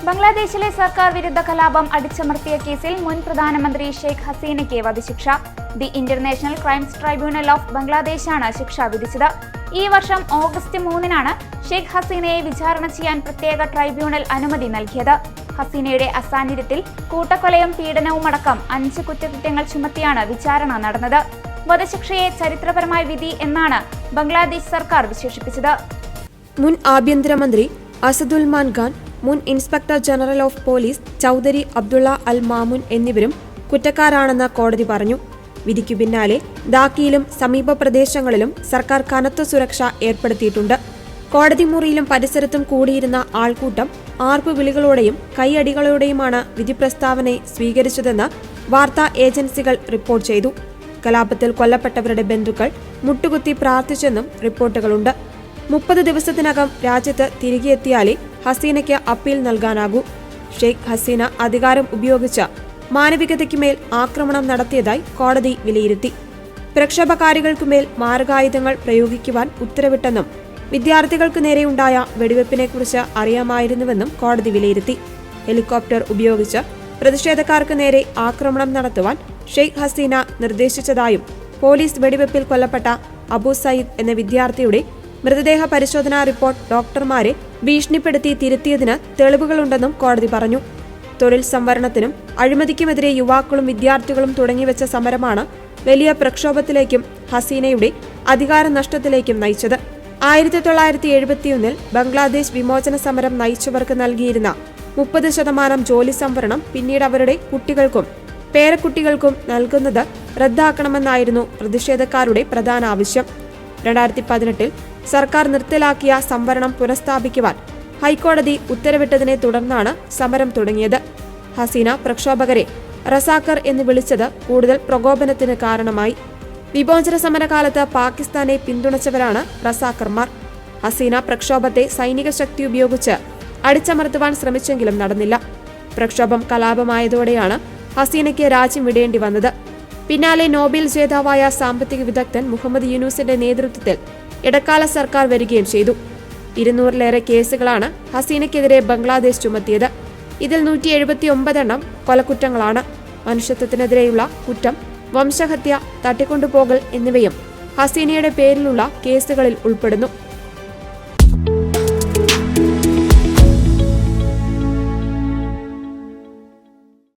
ബംഗ്ലാദേശിലെ സർക്കാർ വിരുദ്ധ കലാപം അടിച്ചമർത്തിയ കേസിൽ മുൻ പ്രധാനമന്ത്രി ഷെയ്ഖ് ഹസീനയ്ക്ക് വധശിക്ഷ. The international crimes tribunal of ബംഗ്ലാദേശാണ് ശിക്ഷ വിധിച്ചത്. ഈ വർഷം ഓഗസ്റ്റ് 3-നാണ് ഷെയ്ഖ് ഹസീനയെ വിചാരണ ചെയ്യാൻ പ്രത്യേക ട്രൈബ്യൂണൽ അനുമതി നൽകിയത്. ഹസീനയുടെ അസാന്നിധ്യത്തിൽ കൂട്ടക്കൊലയും പീഡനവുമടക്കം 5 കുറ്റകൃത്യങ്ങൾ ചുമത്തിയാണ് വിചാരണ നടന്നത്. വധശിക്ഷയെ ചരിത്രപരമായ വിധി എന്നാണ് ബംഗ്ലാദേശ് സർക്കാർ വിശേഷിപ്പിച്ചത്. മുൻ ആഭ്യന്തരമന്ത്രി അസദുൽമാൻ ഖാൻ, മുൻ inspector general of police Chowdhury Abdullah Al Mamun എന്നിവരും കുറ്റക്കാരാണെന്ന് കോടതി പറഞ്ഞു. വിധിക്കു പിന്നാലെ ധാക്കയിലും സമീപ പ്രദേശങ്ങളിലും സർക്കാർ കനത്ത സുരക്ഷ ഏർപ്പെടുത്തിയിട്ടുണ്ട്. കോടതി മുറിയിലും പരിസരത്തും കൂടിയിരുന്ന ആൾക്കൂട്ടം ആർപ്പുവിളികളോടെയും കൈയടികളോടെയുമാണ് വിധി പ്രസ്താവനയെ സ്വീകരിച്ചതെന്ന് വാർത്താ ഏജൻസികൾ റിപ്പോർട്ട് ചെയ്തു. കലാപത്തിൽ കൊല്ലപ്പെട്ടവരുടെ ബന്ധുക്കൾ മുട്ടുകുത്തി പ്രാർത്ഥിച്ചെന്നും റിപ്പോർട്ടുകളുണ്ട്. 30 ദിവസത്തിനകം രാജ്യത്ത് തിരികെയെത്തിയാലേ ഹസീനയ്ക്ക് അപ്പീൽ നൽകാനാകൂ. ഷെയ്ഖ് ഹസീന അധികാരം ഉപയോഗിച്ച് മാനവികതയ്ക്കുമേൽ ആക്രമണം നടത്തിയതായി കോടതി വിലയിരുത്തി. പ്രക്ഷോഭകാരികൾക്കുമേൽ മാരകായുധങ്ങൾ പ്രയോഗിക്കുവാൻ ഉത്തരവിട്ടെന്നും വിദ്യാർത്ഥികൾക്ക് നേരെയുണ്ടായ വെടിവെപ്പിനെക്കുറിച്ച് അറിയാമായിരുന്നുവെന്നും കോടതി വിലയിരുത്തി. ഹെലികോപ്റ്റർ ഉപയോഗിച്ച് പ്രതിഷേധക്കാർക്ക് നേരെ ആക്രമണം നടത്തുവാൻ ഷെയ്ഖ് ഹസീന നിർദ്ദേശിച്ചതായും പോലീസ് വെടിവെപ്പിൽ കൊല്ലപ്പെട്ട അബു സയ്യിദ് എന്ന വിദ്യാർത്ഥിയുടെ മൃതദേഹ പരിശോധനാ റിപ്പോർട്ട് ഡോക്ടർമാരെ ഭീഷണിപ്പെടുത്തി തിരുത്തിയതിന് തെളിവുകളുണ്ടെന്നും കോടതി പറഞ്ഞു. തൊഴിൽ സംവരണത്തിനും അഴിമതിക്കുമെതിരെ യുവാക്കളും വിദ്യാർത്ഥികളും തുടങ്ങിവെച്ച സമരമാണ് വലിയ പ്രക്ഷോഭത്തിലേക്കും ഹസീനയുടെ അധികാര നഷ്ടത്തിലേക്കും നയിച്ചത്. 1971 ബംഗ്ലാദേശ് വിമോചന സമരം നയിച്ചവർക്ക് നൽകിയിരുന്ന 30% ജോലി സംവരണം പിന്നീട് അവരുടെ കുട്ടികൾക്കും പേരക്കുട്ടികൾക്കും നൽകുന്നത് റദ്ദാക്കണമെന്നായിരുന്നു പ്രതിഷേധക്കാരുടെ പ്രധാന ആവശ്യം. 2018 സർക്കാർ നിർത്തലാക്കിയ സംവരണം പുനഃസ്ഥാപിക്കുവാൻ ഹൈക്കോടതി ഉത്തരവിട്ടതിനെ തുടർന്നാണ് സമരം തുടങ്ങിയത്. ഹസീന പ്രക്ഷോഭകരെ റസാക്കർ എന്ന് വിളിച്ചത് കൂടുതൽ പ്രകോപനത്തിന് കാരണമായി. വിമോചന സമരകാലത്ത് പാകിസ്ഥാനെ പിന്തുണച്ചവരാണ് റസാക്കർമാർ. ഹസീന പ്രക്ഷോഭത്തെ സൈനിക ശക്തി ഉപയോഗിച്ച് അടിച്ചമർത്തുവാൻ ശ്രമിച്ചെങ്കിലും നടന്നില്ല. പ്രക്ഷോഭം കലാപമായതോടെയാണ് ഹസീനയ്ക്ക് രാജ്യം വിടേണ്ടി വന്നത്. പിന്നാലെ നോബൽ ജേതാവായ സാമ്പത്തിക വിദഗ്ധൻ മുഹമ്മദ് യൂനുസിന്റെ നേതൃത്വത്തിൽ ഇടക്കാല സർക്കാർ വരികയും ചെയ്തു. 200-ലേറെ കേസുകളാണ് ഹസീനയ്ക്കെതിരെ ബംഗ്ലാദേശ് ചുമത്തിയത്. ഇതിൽ 179 കൊലക്കുറ്റങ്ങളാണ്. മനുഷ്യത്വത്തിനെതിരെയുള്ള കുറ്റം, വംശഹത്യ, തട്ടിക്കൊണ്ടുപോകൽ എന്നിവയും ഹസീനയുടെ പേരിലുള്ള കേസുകളിൽ ഉൾപ്പെടുന്നു.